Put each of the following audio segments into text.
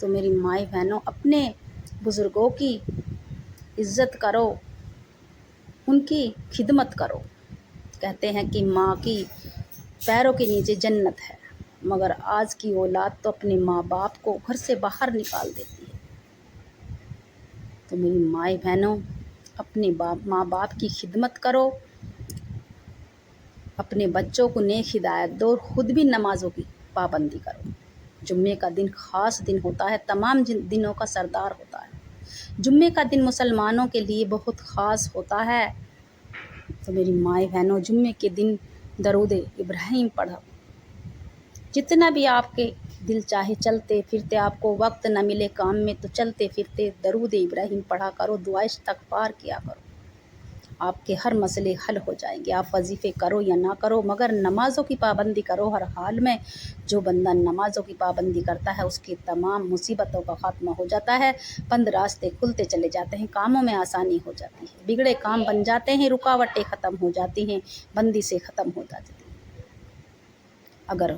تو میری مائی بہنوں اپنے بزرگوں کی عزت کرو، ان کی خدمت کرو۔ کہتے ہیں کہ ماں کی پیروں کے نیچے جنت ہے، مگر آج کی اولاد تو اپنے ماں باپ کو گھر سے باہر نکال دیتی ہے۔ تو میری مائی بہنوں اپنے ماں باپ کی خدمت کرو، اپنے بچوں کو نیک ہدایت دو اور خود بھی نمازوں کی پابندی کرو۔ جمعے کا دن خاص دن ہوتا ہے، تمام دنوں کا سردار ہوتا ہے۔ جمعے کا دن مسلمانوں کے لیے بہت خاص ہوتا ہے۔ تو میری مائی بہنوں جمعے کے دن درود ابراہیم پڑھو۔ جتنا بھی آپ کے دل چاہے چلتے پھرتے، آپ کو وقت نہ ملے کام میں تو چلتے پھرتے درود ابراہیم پڑھا کرو، دعا استغفار کیا کرو، آپ کے ہر مسئلے حل ہو جائیں گے۔ آپ وظیفے کرو یا نہ کرو، مگر نمازوں کی پابندی کرو ہر حال میں۔ جو بندہ نمازوں کی پابندی کرتا ہے اس کی تمام مصیبتوں کا خاتمہ ہو جاتا ہے، بند راستے کھلتے چلے جاتے ہیں، کاموں میں آسانی ہو جاتی ہے، بگڑے کام بن جاتے ہیں، رکاوٹیں ختم ہو جاتی ہیں، بندی سے ختم ہو جاتی ہیں۔ اگر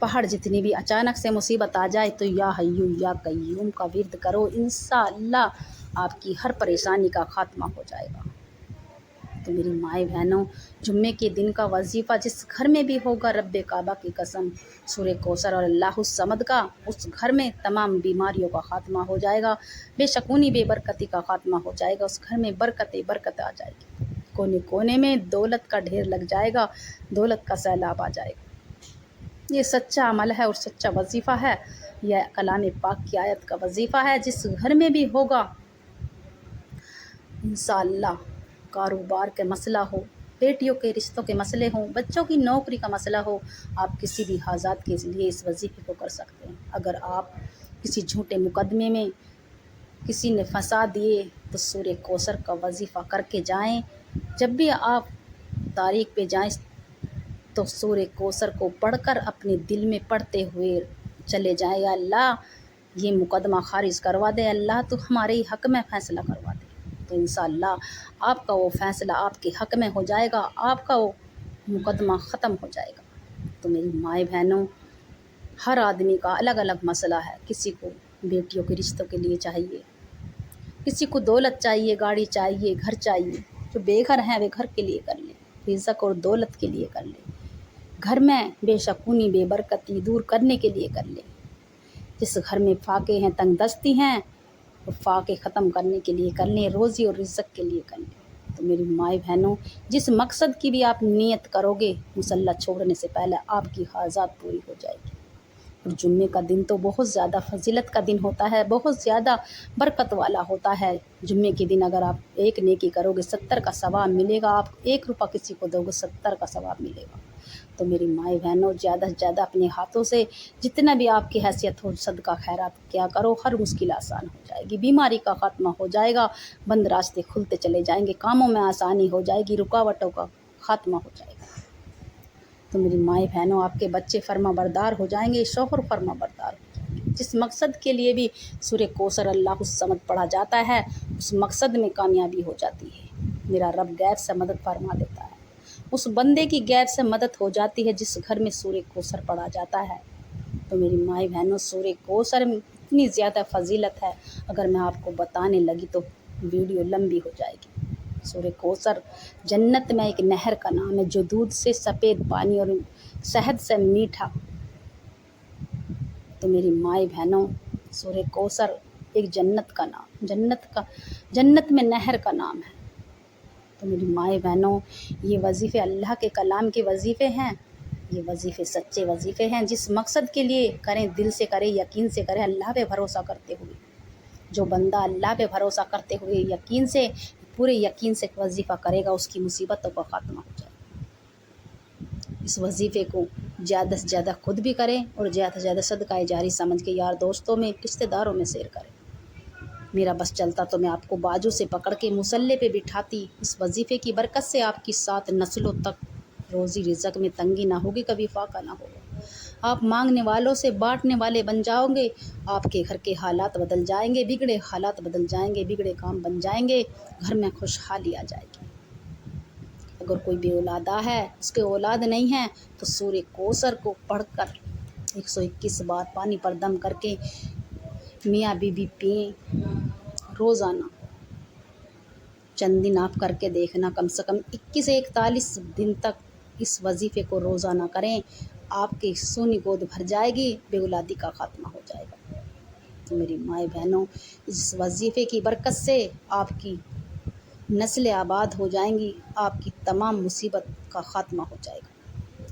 پہاڑ جتنی بھی اچانک سے مصیبت آ جائے تو یا حیو یا قیوم کا ورد کرو، انشاءاللہ آپ کی ہر پریشانی کا خاتمہ ہو جائے گا۔ تو میری مائیں بہنوں جمعے کے دن کا وظیفہ جس گھر میں بھی ہوگا، رب کعبہ کی قسم، سورہ کوثر اور اللہ الصمد کا، اس گھر میں تمام بیماریوں کا خاتمہ ہو جائے گا، بے شکونی بے برکتی کا خاتمہ ہو جائے گا، اس گھر میں برکت آ جائے گی، کونے کونے میں دولت کا ڈھیر لگ جائے گا، دولت کا سیلاب آ جائے گا۔ یہ سچا عمل ہے اور سچا وظیفہ ہے، یہ کلام پاک کی آیت کا وظیفہ ہے۔ جس گھر میں بھی ہوگا انشاءاللہ، کاروبار کے مسئلہ ہو، بیٹیوں کے رشتوں کے مسئلے ہوں، بچوں کی نوکری کا مسئلہ ہو، آپ کسی بھی حاجات کے لیے اس وظیفے کو کر سکتے ہیں۔ اگر آپ کسی جھوٹے مقدمے میں کسی نے پھنسا دیے تو سورہ کوثر کا وظیفہ کر کے جائیں۔ جب بھی آپ تاریخ پہ جائیں تو سورہ کوثر کو پڑھ کر اپنے دل میں پڑھتے ہوئے چلے جائیں، یا اللہ یہ مقدمہ خارج کروا دے، اللہ تو ہمارے ہی حق میں فیصلہ کروا دے، تو انشاءاللہ آپ کا وہ فیصلہ آپ کے حق میں ہو جائے گا، آپ کا وہ مقدمہ ختم ہو جائے گا۔ تو میری مائیں بہنوں ہر آدمی کا الگ الگ مسئلہ ہے، کسی کو بیٹیوں کے رشتوں کے لیے چاہیے، کسی کو دولت چاہیے، گاڑی چاہیے، گھر چاہیے، جو بے گھر ہیں وہ گھر کے لیے کر لیں، رزق اور دولت کے لیے کر لیں، گھر میں بے شکونی بے برکتی دور کرنے کے لیے کر لیں، جس گھر میں فاقے ہیں تنگ دستی ہیں وہ فاقے ختم کرنے کے لیے کر لیں، روزی اور رزق کے لیے کر لیں۔ تو میری مائیں بہنوں جس مقصد کی بھی آپ نیت کرو گے، مصلی چھوڑنے سے پہلے آپ کی حاجات پوری ہو جائے گی۔ اور جمعے کا دن تو بہت زیادہ فضیلت کا دن ہوتا ہے، بہت زیادہ برکت والا ہوتا ہے۔ جمعے کے دن اگر آپ ایک نیکی کرو گے 70 کا ثواب ملے گا، آپ 1 روپیہ کسی کو دو گے 70 کا ثواب ملے گا۔ تو میری مائیں بہنوں زیادہ سے زیادہ اپنے ہاتھوں سے جتنا بھی آپ کی حیثیت ہو صدقہ خیرات کیا کرو، ہر مشکل آسان ہو جائے گی، بیماری کا خاتمہ ہو جائے گا، بند راستے کھلتے چلے جائیں گے، کاموں میں آسانی ہو جائے گی، رکاوٹوں کا خاتمہ ہو جائے گا۔ تو میری مائیں بہنوں آپ کے بچے فرما بردار ہو جائیں گے، شوہر فرما بردار ہو جائیں گے۔ جس مقصد کے لیے بھی سورہ کوثر اللہ الصمد پڑھا جاتا ہے، اس مقصد میں کامیابی ہو جاتی ہے۔ میرا رب غیب سے مدد فرما دیتا ہے، اس بندے کی غیب سے مدد ہو جاتی ہے جس گھر میں سورہ کوثر پڑھا جاتا ہے۔ تو میری مائیں بہنوں سورہ کوثر میں اتنی زیادہ فضیلت ہے، اگر میں آپ کو بتانے لگی تو ویڈیو لمبی ہو جائے گی۔ سورہ کوثر جنت میں ایک نہر کا نام ہے، جو دودھ سے سفید پانی اور شہد سے میٹھا۔ تو میری مائیں بہنوں سورہ کوثر ایک جنت کا نام، جنت میں نہر کا نام ہے۔ تو میری مائیں بہنوں یہ وظیفے اللہ کے کلام کے وظیفے ہیں، یہ وظیفے سچے وظیفے ہیں، جس مقصد کے لیے کریں دل سے کریں، یقین سے کریں، اللہ پہ بھروسہ کرتے ہوئے۔ جو بندہ اللہ پہ بھروسہ کرتے ہوئے یقین سے پورے یقین سے وظیفہ کرے گا، اس کی مصیبتوں کا خاتمہ ہو جائے گا۔ اس وظیفے کو زیادہ سے زیادہ خود بھی کریں اور زیادہ سے زیادہ صدقہ جاری سمجھ کے یار دوستوں میں رشتہ داروں میں شیئر کریں۔ میرا بس چلتا تو میں آپ کو بازو سے پکڑ کے مصلی پہ بٹھاتی، اس وظیفے کی برکت سے آپ کی 7 نسلوں تک روزی رزق میں تنگی نہ ہوگی، کبھی فاقہ نہ ہوگا، آپ مانگنے والوں سے بانٹنے والے بن جاؤ گے، آپ کے گھر کے حالات بدل جائیں گے، بگڑے حالات بدل جائیں گے، بگڑے کام بن جائیں گے، گھر میں خوشحالی آ جائے گی۔ اگر کوئی بے اولادہ ہے، اس کے اولاد نہیں ہے، تو سورہ کوثر کو پڑھ کر 121 بار پانی پر دم کر کے میاں بیوی پئیں روزانہ، چند دن آپ کر کے دیکھنا، کم سے کم 21 سے 41 دن تک اس وظیفے کو روزانہ کریں، آپ کی سونی گود بھر جائے گی، بے اولادی کا خاتمہ ہو جائے گا۔ تو میری مائیں بہنوں، اس وظیفے کی برکت سے آپ کی نسلیں آباد ہو جائیں گی، آپ کی تمام مصیبت کا خاتمہ ہو جائے گا۔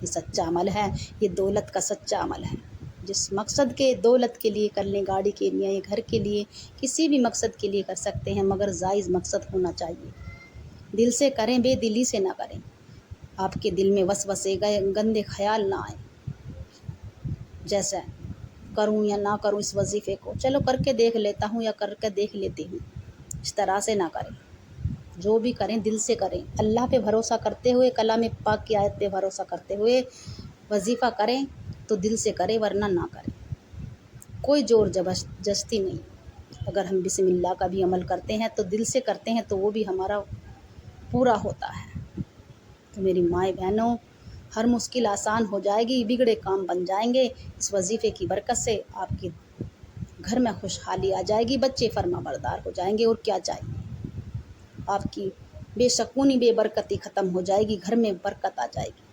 یہ سچا عمل ہے، یہ دولت کا سچا عمل ہے۔ جس مقصد کے دولت کے لیے کر لیں، گاڑی کے لیے، گھر کے لیے، کسی بھی مقصد کے لیے کر سکتے ہیں، مگر جائز مقصد ہونا چاہیے۔ دل سے کریں، بے دلی سے نہ کریں۔ آپ کے دل میں وسوسے گندے خیال نہ آئیں، جیسا کروں یا نہ کروں اس وظیفے کو، چلو کر کے دیکھ لیتا ہوں یا کر کے دیکھ لیتی ہوں، اس طرح سے نہ کریں۔ جو بھی کریں دل سے کریں، اللہ پہ بھروسہ کرتے ہوئے، کلام پاک کی آیت پہ بھروسہ کرتے ہوئے وظیفہ کریں تو دل سے کریں، ورنہ نہ کریں۔ کوئی زور زبردستی نہیں۔ اگر ہم بسم اللہ کا بھی عمل کرتے ہیں تو دل سے کرتے ہیں تو وہ بھی ہمارا پورا ہوتا ہے۔ تو میری مائیں بہنوں، ہر مشکل آسان ہو جائے گی، بگڑے کام بن جائیں گے۔ اس وظیفے کی برکت سے آپ کے گھر میں خوشحالی آ جائے گی، بچے فرما بردار ہو جائیں گے، اور کیا چاہیے۔ آپ کی بے سکونی، بے برکتی ختم ہو جائے گی، گھر میں برکت آ جائے گی۔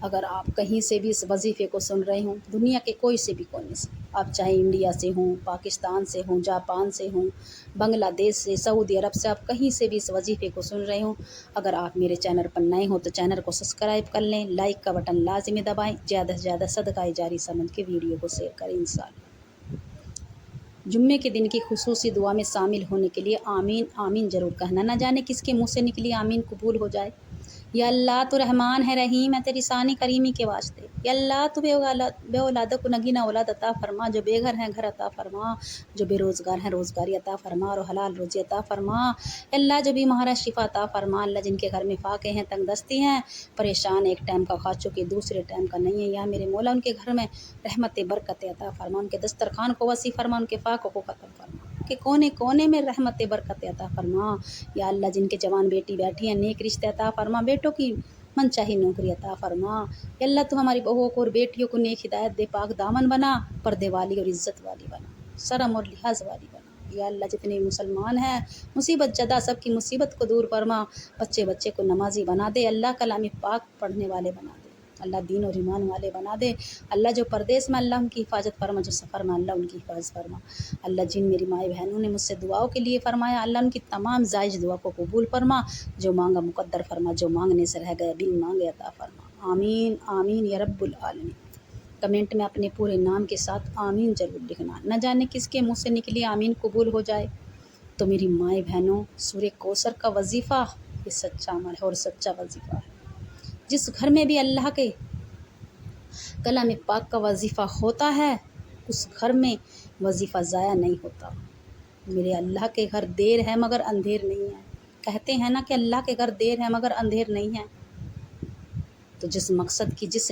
اگر آپ کہیں سے بھی اس وظیفے کو سن رہے ہوں، دنیا کے کوئی سے بھی کونے سے، آپ چاہے انڈیا سے ہوں، پاکستان سے ہوں، جاپان سے ہوں، بنگلہ دیش سے، سعودی عرب سے، آپ کہیں سے بھی اس وظیفے کو سن رہے ہوں، اگر آپ میرے چینل پر نئے ہوں تو چینل کو سبسکرائب کر لیں، لائک کا بٹن لازمی دبائیں، زیادہ سے زیادہ صدقہ جاری سمجھ کے ویڈیو کو شیئر کریں انشاءاللہ۔ جمعے کے دن کی خصوصی دعا میں شامل ہونے کے لیے آمین آمین ضرور کہنا، نہ جانے کس کے منہ سے نکلی آمین قبول ہو جائے۔ یا اللہ تو رحمان ہے، رحیم ہے، تیری شان کریمی کے واسطے۔ یا اللہ تو بے اولادوں کو نگینہ اولاد عطا فرما، جو بے گھر ہیں گھر عطا فرما، جو بے روزگار ہیں روزگاری عطا فرما اور حلال روزی عطا فرما۔ یا اللہ جو بیمار ہے شفا عطا فرما، اللہ جن کے گھر میں فاقے ہیں، تنگ دستی ہیں، پریشان، ایک ٹائم کا کھا چکے دوسرے ٹائم کا نہیں ہے، یا میرے مولا ان کے گھر میں رحمت برکت عطا فرما، ان کے دسترخوان کو وسیع فرما، ان کے فاقوں کو ختم فرما، کہ کونے کونے میں رحمت برکت عطا فرما۔ یا اللہ جن کے جوان بیٹی بیٹھی ہیں نیک رشتے عطا فرما، بیٹوں کی من چاہی نوکری عطا فرما۔ یا اللہ تو ہماری بہوؤں کو اور بیٹیوں کو نیک ہدایت دے، پاک دامن بنا، پردے والی اور عزت والی بنا، شرم اور لحاظ والی بنا۔ یا اللہ جتنے مسلمان ہیں مصیبت زدہ سب کی مصیبت کو دور فرما، بچے بچے کو نمازی بنا دے، اللہ کلام پاک پڑھنے والے بنا دے، اللہ دین اور ایمان والے بنا دے۔ اللہ جو پردیس میں اللہ ان کی حفاظت فرما، جو سفر میں اللہ ان کی حفاظت فرما۔ اللہ جن میری مائیں بہنوں نے مجھ سے دعاؤں کے لیے فرمایا، اللہ ان کی تمام جائز دعا کو قبول فرما، جو مانگا مقدر فرما، جو مانگنے سے رہ گیا بن مانگے عطا فرما۔ آمین آمین یا رب العالمین۔ کمنٹ میں اپنے پورے نام کے ساتھ آمین ضرور لکھنا، نہ جانے کس کے منہ سے نکلی آمین قبول ہو جائے۔ تو میری مائیں بہنوں، سورہ کوثر کا وظیفہ یہ سچا عمل ہے اور سچا وظیفہ ہے۔ جس گھر میں بھی اللہ کے کلام پاک کا وظیفہ ہوتا ہے، اس گھر میں وظیفہ ضائع نہیں ہوتا۔ میرے اللہ کے گھر دیر ہے مگر اندھیر نہیں ہے، کہتے ہیں نا کہ اللہ کے گھر دیر ہے مگر اندھیر نہیں ہے۔ تو جس مقصد کی، جس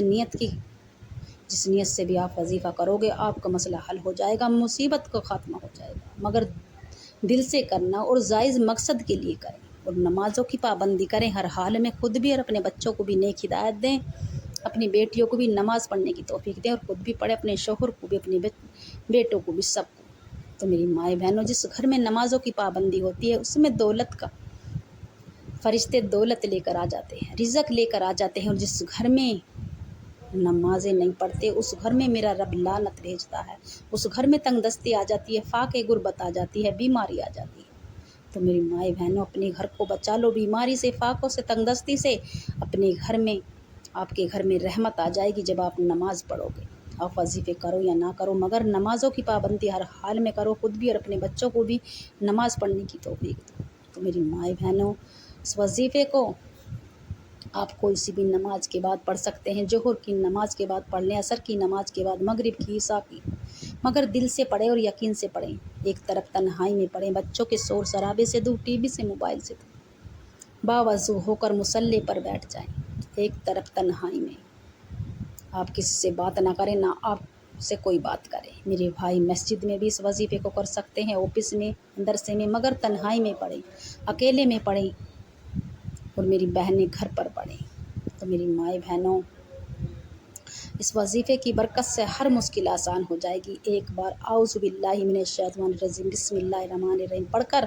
نیت سے بھی آپ وظیفہ کرو گے، آپ کا مسئلہ حل ہو جائے گا، مصیبت کا خاتمہ ہو جائے گا، مگر دل سے کرنا اور جائز مقصد کے لیے کریں، اور نمازوں کی پابندی کریں ہر حال میں، خود بھی اور اپنے بچوں کو بھی نیک ہدایت دیں، اپنی بیٹیوں کو بھی نماز پڑھنے کی توفیق دیں، اور خود بھی پڑھیں، اپنے شوہر کو بھی، اپنے بیٹوں کو بھی، سب کو۔ تو میری مائیں بہنوں، جس گھر میں نمازوں کی پابندی ہوتی ہے اس میں دولت کا فرشتے دولت لے کر آ جاتے ہیں، رزق لے کر آ جاتے ہیں، اور جس گھر میں نمازیں نہیں پڑھتے اس گھر میں میرا رب لعنت بھیجتا ہے، اس گھر میں تنگ دستی آ جاتی ہے، فاقے غربت آ جاتی ہے، بیماری آ جاتی ہے۔ تو میری مائیں بہنوں، اپنے گھر کو بچا لو بیماری سے، فاقوں سے، تنگ دستی سے۔ اپنے گھر میں، آپ کے گھر میں رحمت آ جائے گی جب آپ نماز پڑھو گے۔ آپ وظیفے کرو یا نہ کرو، مگر نمازوں کی پابندی ہر حال میں کرو، خود بھی اور اپنے بچوں کو بھی نماز پڑھنے کی توفیق دو۔ تو میری مائیں بہنوں، اس وظیفے کو آپ کوئی سی بھی نماز کے بعد پڑھ سکتے ہیں، ظہر کی نماز کے بعد پڑھ لیں، عصر کی نماز کے بعد، مغرب کی، عشاء کی، مگر دل سے پڑھیں اور یقین سے پڑھیں۔ ایک طرف تنہائی میں پڑھیں، بچوں کے شور شرابے سے دور، ٹی وی سے، موبائل سے دور، باوضو ہو کر مصلی پر بیٹھ جائیں، ایک طرف تنہائی میں۔ آپ کسی سے بات نہ کریں، نہ آپ سے کوئی بات کرے۔ میرے بھائی مسجد میں بھی اس وظیفے کو کر سکتے ہیں، آفس میں، مدرسے میں، مگر تنہائی میں پڑھیں، اکیلے میں پڑھیں، اور میری بہنیں گھر پر پڑھیں۔ تو میری مائیں بہنوں، اس وظیفے کی برکت سے ہر مشکل آسان ہو جائے گی۔ ایک بار اعوذ باللہ من الشیطان الرجیم بسم اللہ الرحمن الرحیم پڑھ کر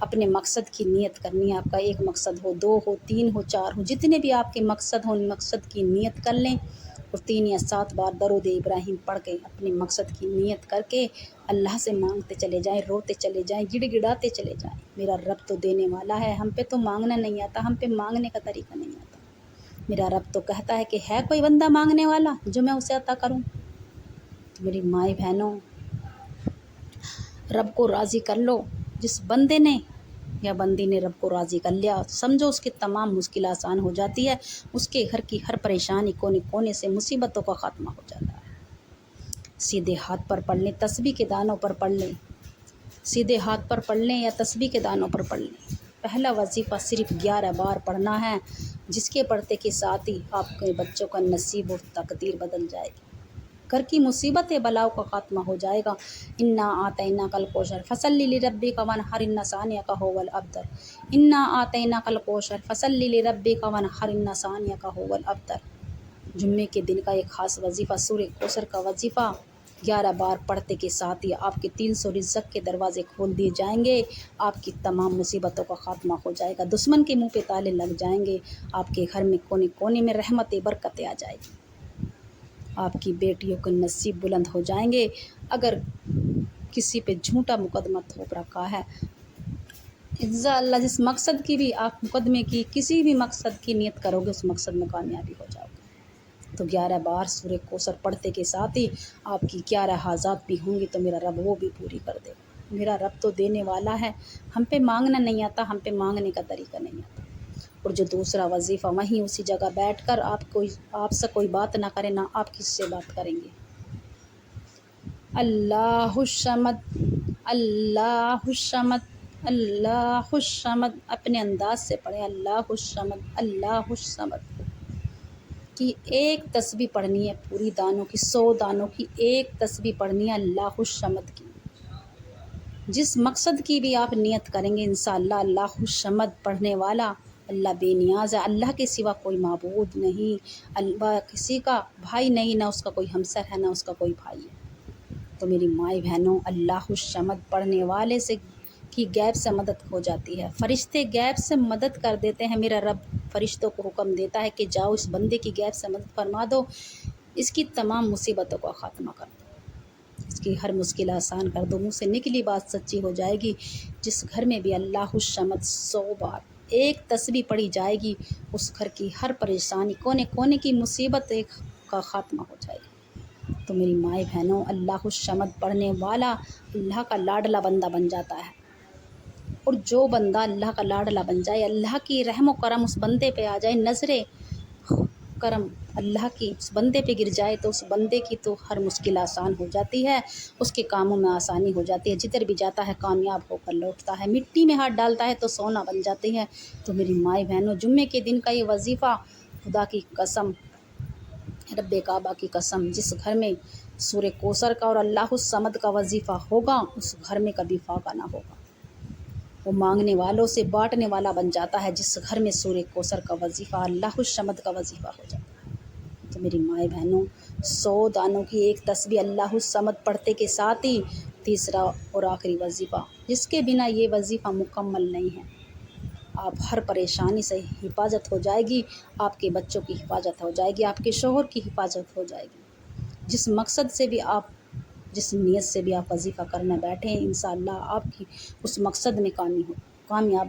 اپنے مقصد کی نیت کرنی ہے۔ آپ کا ایک مقصد ہو، 2 ہو، 3 ہو، 4 ہو، جتنے بھی آپ کے مقصد ہوں ان مقصد کی نیت کر لیں، اور 3 یا 7 بار درود ابراہیم پڑھ کے اپنے مقصد کی نیت کر کے اللہ سے مانگتے چلے جائیں، روتے چلے جائیں، گڑ گڑاتے چلے جائیں۔ میرا رب تو دینے والا ہے، ہم پہ تو مانگنا نہیں آتا، ہم پہ مانگنے کا طریقہ نہیں آتا۔ میرا رب تو کہتا ہے کہ ہے کوئی بندہ مانگنے والا جو میں اسے عطا کروں۔ تو میری مائیں بہنوں، رب کو راضی کر لو۔ جس بندے نے یا بندی نے رب کو راضی کر لیا، سمجھو اس کی تمام مشکل آسان ہو جاتی ہے، اس کے گھر کی ہر پریشانی کونے کونے سے مصیبتوں کا خاتمہ ہو جاتا ہے۔ سیدھے ہاتھ پر پڑھ لیں، تسبیح کے دانوں پر پڑھ لیں، سیدھے ہاتھ پر پڑھ لیں یا تسبیح کے دانوں پر پڑھ لیں۔ پہلا وظیفہ صرف 11 بار پڑھنا ہے، جس کے پڑھتے کے ساتھ ہی آپ کے بچوں کا نصیب اور تقدیر بدل جائے گی، گھر کی مصیبت بلاؤ کا خاتمہ ہو جائے گا۔ انا آتیناک الکوثر فصلی لربک وانحر ان ثانیک ھو الابتر، انا آتیناک الکوثر فصلی لربک وانحر ان ثانیک ھو الابتر۔ جمعے کے دن کا ایک خاص وظیفہ سورہ کوثر کا وظیفہ 11 بار پڑھتے کے ساتھ ہی آپ کے 300 رزق کے دروازے کھول دیے جائیں گے، آپ کی تمام مصیبتوں کا خاتمہ ہو جائے گا، دشمن کے منہ پہ تالے لگ جائیں گے، آپ کے گھر میں کونے کونے میں رحمت برکتیں آ جائیں گی، آپ کی بیٹیوں کے نصیب بلند ہو جائیں گے۔ اگر کسی پہ جھوٹا مقدمہ تھوپ رکھا ہے، انشاءاللہ جس مقصد کی بھی آپ مقدمے کی کسی بھی مقصد کی نیت کرو گے، اس مقصد میں کامیابی ہو جاؤ گے۔ تو 11 بار سورہ کوثر پڑھتے کے ساتھ ہی آپ کی 11 حاجات بھی ہوں گی تو میرا رب وہ بھی پوری کر دے گا۔ میرا رب تو دینے والا ہے، ہم پہ مانگنا نہیں آتا، ہم پہ مانگنے کا طریقہ نہیں آتا۔ اور جو دوسرا وظیفہ وہیں اسی جگہ بیٹھ کر آپ سے کوئی بات نہ کرے، نہ آپ کس سے بات کریں گے۔ اللہ الصمد، اللہ الصمد، اللہ الصمد، اپنے انداز سے پڑھیں، اللہ الصمد، اللہ الصمد کی ایک تسبیح پڑھنی ہے، پوری دانوں کی 100 دانوں کی ایک تسبیح پڑھنی ہے اللہ الصمد کی۔ جس مقصد کی بھی آپ نیت کریں گے انشاءاللہ اللہ الصمد پڑھنے والا اللہ بے نیاز ہے، اللہ کے سوا کوئی معبود نہیں، اللہ کسی کا بھائی نہیں، نہ اس کا کوئی ہمسر ہے، نہ اس کا کوئی بھائی ہے۔ تو میری مائیں بہنوں، اللہ الصمد پڑھنے والے سے کی غیب سے مدد ہو جاتی ہے، فرشتے غیب سے مدد کر دیتے ہیں۔ میرا رب فرشتوں کو حکم دیتا ہے کہ جاؤ اس بندے کی غیب سے مدد فرما دو، اس کی تمام مصیبتوں کا خاتمہ کر دو، اس کی ہر مشکل آسان کر دو، منہ سے نکلی بات سچی ہو جائے گی۔ جس گھر میں بھی اللہ الصمد 100 بار ایک تسبیح پڑھی جائے گی، اس گھر کی ہر پریشانی کونے کونے کی مصیبت کا خاتمہ ہو جائے گا۔ تو میری مائیں بہنوں، اللہ الصمد پڑھنے والا اللہ کا لاڈلا بندہ بن جاتا ہے، اور جو بندہ اللہ کا لاڈلا بن جائے، اللہ کی رحم و کرم اس بندے پہ آ جائے، نظر کرم اللہ کی اس بندے پہ گر جائے تو اس بندے کی تو ہر مشکل آسان ہو جاتی ہے، اس کے کاموں میں آسانی ہو جاتی ہے، جدھر بھی جاتا ہے کامیاب ہو کر لوٹتا ہے، مٹی میں ہاتھ ڈالتا ہے تو سونا بن جاتی ہے۔ تو میری مائیں بہنوں، جمعے کے دن کا یہ وظیفہ، خدا کی قسم، رب کعبہ کی قسم، جس گھر میں سورہ کوثر کا اور اللہ الصمد کا وظیفہ ہوگا، اس گھر میں کبھی فاقہ نہ ہوگا، وہ مانگنے والوں سے بانٹنے والا بن جاتا ہے۔ جس گھر میں سورہ کوثر کا وظیفہ، اللہ الصمد کا وظیفہ ہو جاتا ہے۔ تو میری مائیں بہنوں، 100 دانوں کی ایک تسبیح اللہ الصمد پڑھتے کے ساتھ ہی تیسرا اور آخری وظیفہ، جس کے بنا یہ وظیفہ مکمل نہیں ہے، آپ ہر پریشانی سے حفاظت ہو جائے گی، آپ کے بچوں کی حفاظت ہو جائے گی، آپ کے شوہر کی حفاظت ہو جائے گی۔ جس مقصد سے بھی آپ، جس نیت سے بھی آپ وظیفہ کرنے بیٹھے ہیں، انشاءاللہ آپ کی اس مقصد میں کامیاب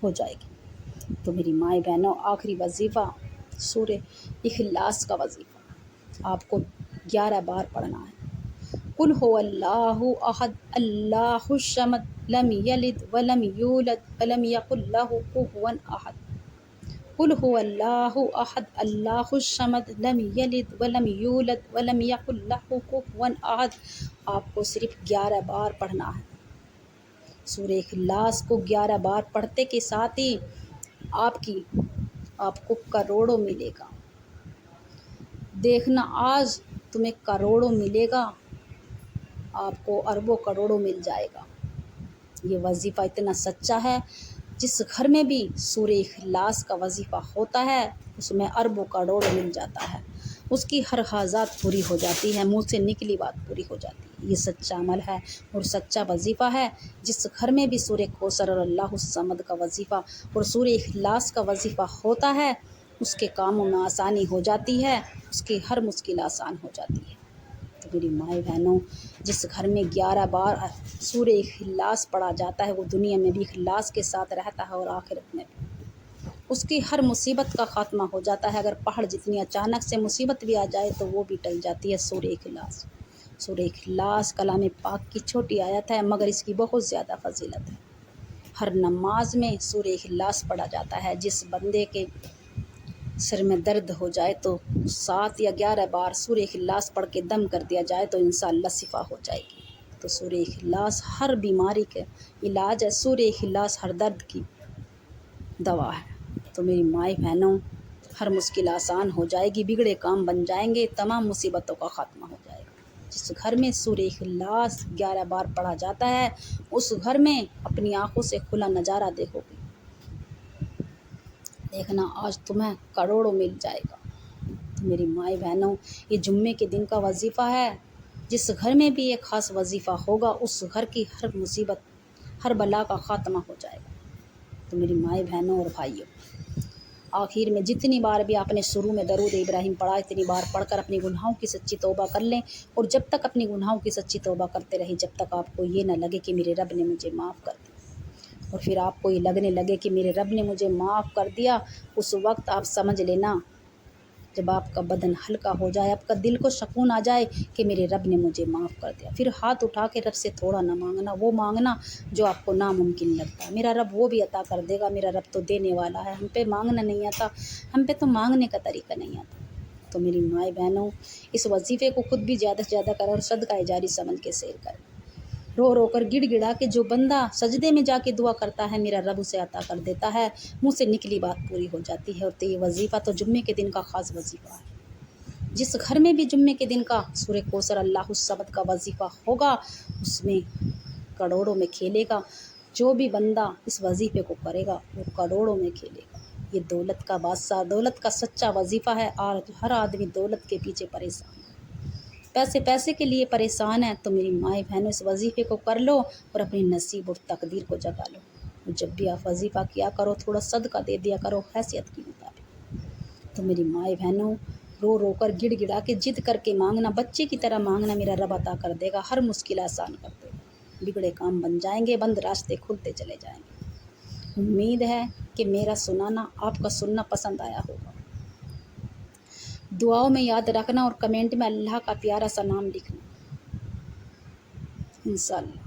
ہو جائے گی۔ تو میری مائیں بہنوں، آخری وظیفہ سورہ اخلاص کا وظیفہ آپ کو 11 بار پڑھنا ہے۔ قل هو اللہ احد اللہ الصمد لم یلد ولم یولد ولم یکن لہ کفوا احد۔ قل هو اللہ احد اللہ الصمد لم یلد ولم یولد ولم یکن لہ کفوا احد۔ آپ کو صرف 11 بار پڑھنا ہے۔ سورہ اخلاص کو 11 بار پڑھتے کے ساتھ ہی آپ کو کروڑوں ملے گا۔ دیکھنا، آج تمہیں کروڑوں ملے گا، آپ کو اربوں کروڑوں مل جائے گا۔ یہ وظیفہ اتنا سچا ہے، جس گھر میں بھی سورہ اخلاص کا وظیفہ ہوتا ہے، اس میں اربوں کروڑوں مل جاتا ہے۔ اس کی ہر خواہشات پوری ہو جاتی ہے، منہ سے نکلی بات پوری ہو جاتی ہے۔ یہ سچا عمل ہے اور سچا وظیفہ ہے۔ جس گھر میں بھی سورہ کوثر اور اللہ الصمد کا وظیفہ اور سورہ اخلاص کا وظیفہ ہوتا ہے، اس کے کاموں میں آسانی ہو جاتی ہے، اس کی ہر مشکل آسان ہو جاتی ہے۔ تو میری مائیں بہنوں، جس گھر میں 11 بار سورہ اخلاص پڑھا جاتا ہے، وہ دنیا میں بھی اخلاص کے ساتھ رہتا ہے اور آخرت میں بھی اس کی ہر مصیبت کا خاتمہ ہو جاتا ہے۔ اگر پہاڑ جتنی اچانک سے مصیبت بھی آ جائے تو وہ بھی ٹل جاتی ہے۔ سورہ اخلاص، سورہ اخلاص کلام پاک کی چھوٹی آیت ہے مگر اس کی بہت زیادہ فضیلت ہے۔ ہر نماز میں سورہ اخلاص پڑھا جاتا ہے۔ جس بندے کے سر میں درد ہو جائے تو 7 یا 11 بار سورہ اخلاص پڑھ کے دم کر دیا جائے تو انشاءاللہ شفا ہو جائے گی۔ تو سورہ اخلاص ہر بیماری کا علاج ہے، سورہ اخلاص ہر درد کی دوا ہے۔ تو میری مائیں بہنوں، ہر مشکل آسان ہو جائے گی، بگڑے کام بن جائیں گے، تمام مصیبتوں کا خاتمہ ہو جائے گا۔ جس گھر میں سورہ اخلاص 11 بار پڑھا جاتا ہے، اس گھر میں اپنی آنکھوں سے کھلا نظارہ دیکھو گے، دیکھنا آج تمہیں کروڑوں مل جائے گا۔ تو میری مائیں بہنوں، یہ جمعے کے دن کا وظیفہ ہے۔ جس گھر میں بھی ایک خاص وظیفہ ہوگا، اس گھر کی ہر مصیبت، ہر بلا کا خاتمہ ہو جائے گا۔ تو میری مائیں بہنوں اور بھائیوں، آخر میں جتنی بار بھی آپ نے شروع میں درود ابراہیم پڑھا، اتنی بار پڑھ کر اپنی گناہوں کی سچی توبہ کر لیں، اور جب تک اپنی گناہوں کی سچی توبہ کرتے رہیں، جب تک آپ کو یہ نہ لگے کہ میرے رب نے مجھے معاف کر دیا، اور پھر آپ کو یہ لگنے لگے کہ میرے رب نے مجھے معاف کر دیا، اس وقت آپ سمجھ لینا، جب آپ کا بدن ہلکا ہو جائے، آپ کا دل کو سکون آ جائے کہ میرے رب نے مجھے معاف کر دیا، پھر ہاتھ اٹھا کے رب سے تھوڑا نہ مانگنا، وہ مانگنا جو آپ کو ناممکن لگتا ہے۔ میرا رب وہ بھی عطا کر دے گا، میرا رب تو دینے والا ہے، ہم پہ مانگنا نہیں آتا، ہم پہ تو مانگنے کا طریقہ نہیں آتا۔ تو میری مائیں بہنوں، اس وظیفے کو خود بھی زیادہ سے زیادہ کریں اور صدقہ جاری سمجھ کے شیئر کریں۔ رو رو کر گڑ گڑا کے جو بندہ سجدے میں جا کے دعا کرتا ہے، میرا رب اسے عطا کر دیتا ہے، منہ سے نکلی بات پوری ہو جاتی ہے۔ اور تو یہ وظیفہ تو جمعے کے دن کا خاص وظیفہ ہے۔ جس گھر میں بھی جمعے کے دن کا سورہ کوثر اللہ الصمد کا وظیفہ ہوگا، اس میں کروڑوں میں کھیلے گا۔ جو بھی بندہ اس وظیفے کو کرے گا وہ کروڑوں میں کھیلے گا۔ یہ دولت کا بادشاہ، دولت کا سچا وظیفہ ہے، اور ہر آدمی دولت کے پیچھے پریشان ہے، پیسے کے لیے پریشان ہے۔ تو میری مائیں بہنوں، اس وظیفے کو کر لو اور اپنی نصیب اور تقدیر کو جگا لو۔ جب بھی آپ وظیفہ کیا کرو، تھوڑا صدقہ دے دیا کرو حیثیت کے مطابق۔ تو میری مائیں بہنوں، رو رو کر گڑ گڑا کے ضد کر کے مانگنا، بچے کی طرح مانگنا، میرا رب عطا کر دے گا، ہر مشکل آسان کر دے گا، بگڑے کام بن جائیں گے، بند راستے کھلتے چلے جائیں گے۔ امید ہے کہ میرا سنانا آپ کا سننا پسند آیا ہوگا۔ دعاؤں میں یاد رکھنا اور کمنٹ میں اللہ کا پیارا سا نام لکھنا، انشاءاللہ۔